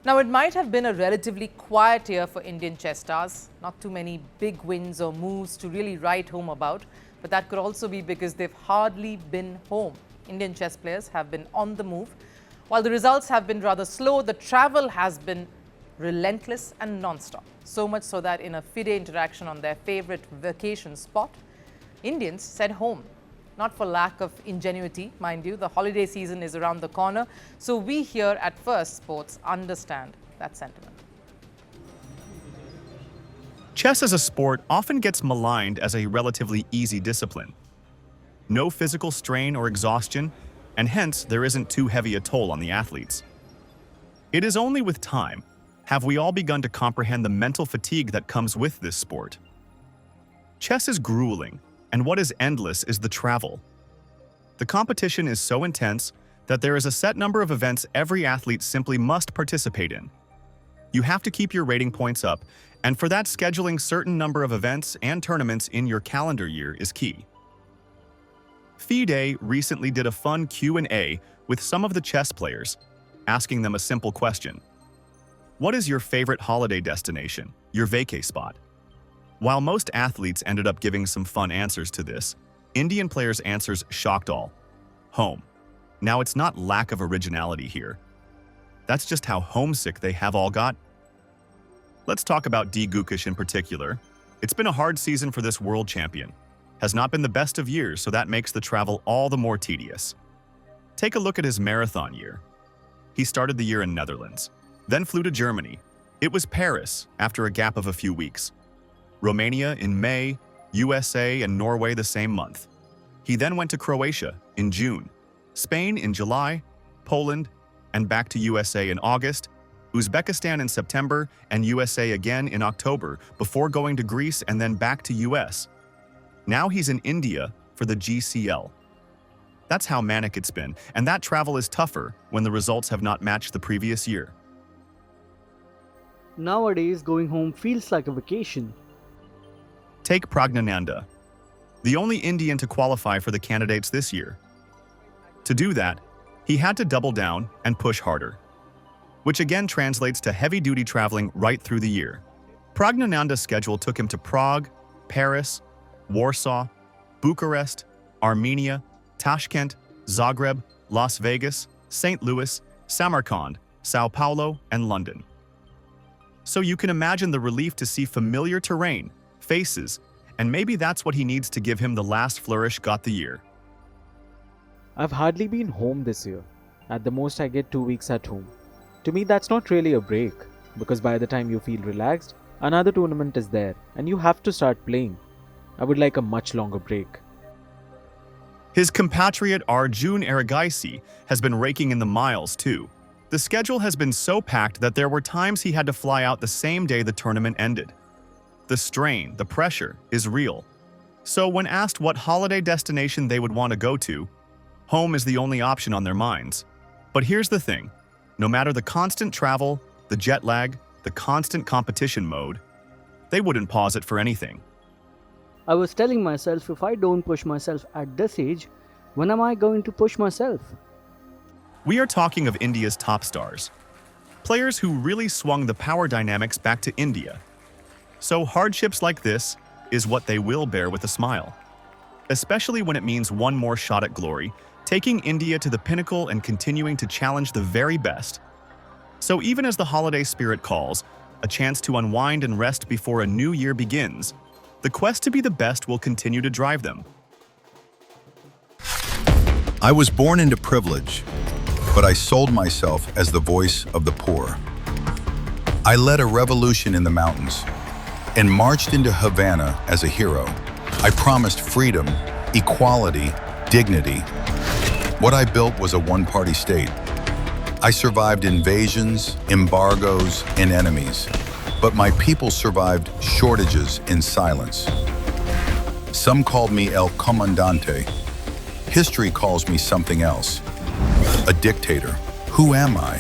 Now, it might have been a relatively quiet year for Indian chess stars. Not too many big wins or moves to really write home about. But that could also be because they've hardly been home. Indian chess players have been on the move. While the results have been rather slow, the travel has been relentless and non-stop. So much so that in a FIDE interaction on their favorite vacation spot, Indians said home. Not for lack of ingenuity, mind you. The holiday season is around the corner. So we here at Firstpost understand that sentiment. Chess as a sport often gets maligned as a relatively easy discipline. No physical strain or exhaustion, and hence there isn't too heavy a toll on the athletes. It is only with time have we all begun to comprehend the mental fatigue that comes with this sport. Chess is grueling, and what is endless is the travel. The competition is so intense that there is a set number of events every athlete simply must participate in. You have to keep your rating points up, and for that, scheduling certain number of events and tournaments in your calendar year is key. FIDE recently did a fun Q&A with some of the chess players, asking them a simple question. What is your favorite holiday destination, your vacay spot? While most athletes ended up giving some fun answers to this, Indian players' answers shocked all. Home. Now, it's not lack of originality here. That's just how homesick they have all got. Let's talk about D Gukesh in particular. It's been a hard season for this world champion. Has not been the best of years, so that makes the travel all the more tedious. Take a look at his marathon year. He started the year in Netherlands, then flew to Germany. It was Paris after a gap of a few weeks. Romania in May, USA and Norway the same month. He then went to Croatia in June, Spain in July, Poland, and back to USA in August, Uzbekistan in September, and USA again in October, before going to Greece and then back to US. Now he's in India for the GCL. That's how manic it's been, and that travel is tougher when the results have not matched the previous year. Nowadays, going home feels like a vacation. Take Praggnanandhaa, the only Indian to qualify for the candidates this year. To do that, he had to double down and push harder, which again translates to heavy-duty traveling right through the year. Praggnanandhaa's schedule took him to Prague, Paris, Warsaw, Bucharest, Armenia, Tashkent, Zagreb, Las Vegas, St. Louis, Samarkand, Sao Paulo, and London. So you can imagine the relief to see familiar terrain, faces, and maybe that's what he needs to give him the last flourish got the year. I've hardly been home this year. At the most, I get 2 weeks at home. To me, that's not really a break, because by the time you feel relaxed, another tournament is there, and you have to start playing. I would like a much longer break. His compatriot Arjun Erigaisi has been raking in the miles too. The schedule has been so packed that there were times he had to fly out the same day the tournament ended. The strain, the pressure, is real. So when asked what holiday destination they would want to go to, home is the only option on their minds. But here's the thing, no matter the constant travel, the jet lag, the constant competition mode, they wouldn't pause it for anything. I was telling myself, if I don't push myself at this age, when am I going to push myself? We are talking of India's top stars, players who really swung the power dynamics back to India. So hardships like this is what they will bear with a smile, especially when it means one more shot at glory, taking India to the pinnacle and continuing to challenge the very best. So even as the holiday spirit calls, a chance to unwind and rest before a new year begins, the quest to be the best will continue to drive them. I was born into privilege, but I sold myself as the voice of the poor. I led a revolution in the mountains and marched into Havana as a hero. I promised freedom, equality, dignity. What I built was a one-party state. I survived invasions, embargoes, and enemies, but my people survived shortages in silence. Some called me El Comandante. History calls me something else. A dictator. Who am I?